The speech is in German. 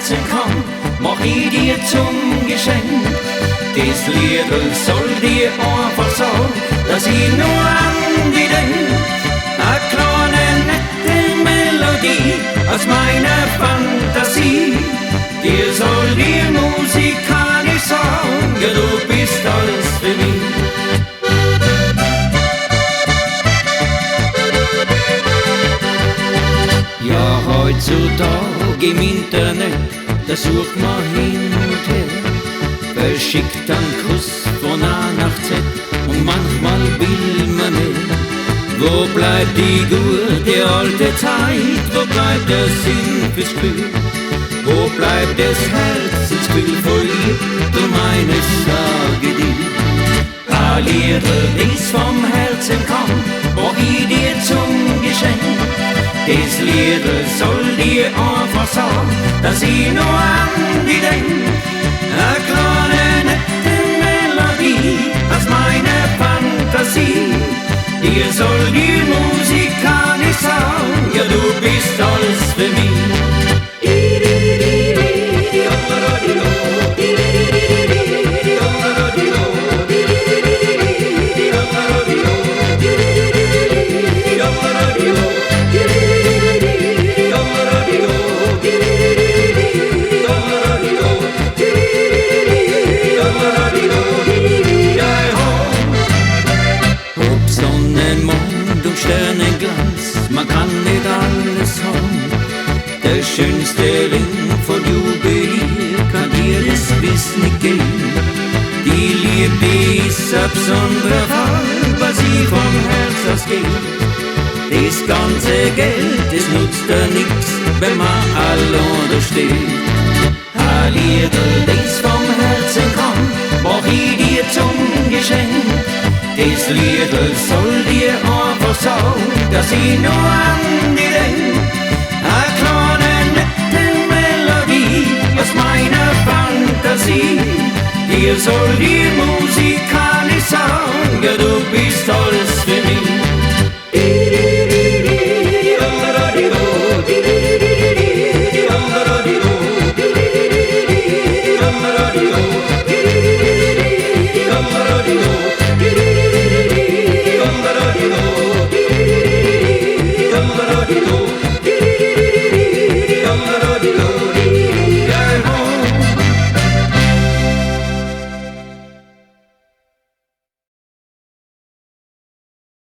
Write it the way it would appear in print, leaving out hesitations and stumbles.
Herzen kommt, mach ich dir zum Geschenk. Das Liedl soll dir einfach sagen, dass ich nur an dich denk. A kleine nette Melodie aus meiner Fantasie, dir soll die musikalisch sagen, ja, du bist alles für mich. Ja, heutzutage im Internet, da sucht man hin und her, verschickt einen Kuss von A nach Z und manchmal will man nicht. Wo bleibt die gute alte Zeit, wo bleibt der Sinn fürs Gefühl, wo bleibt das Herzensgefühl vor ihr, drum eines sage dir. A Liedl, das vom Herzen kommt, mach ich dir zum Geschenk. Das Liedl soll dir einfach sagen, dass ich nur an dich denk. A kleine nette Melodie aus meiner Fantasie, dir soll die musikalisch sagen, ja, du bist alles für mich. Sternenglanz, man kann nicht alles haben. Der schönste Ring von Juwelier kann dir das Biss nicht geben. Die Liebe ist ein besonderer Fall, weil sie vom Herz ausgeht. Das ganze Geld, das nutzt dir nix, wenn man alleine steht. A Liedl, das vom Herzen kommt, mach ich dir zum Geschenk. Das Liedl soll dir einfach sagen, dass ich nur an dich denk. A kleine nette Melodie aus meiner Fantasie, dir soll die musikalisch sagen, ja,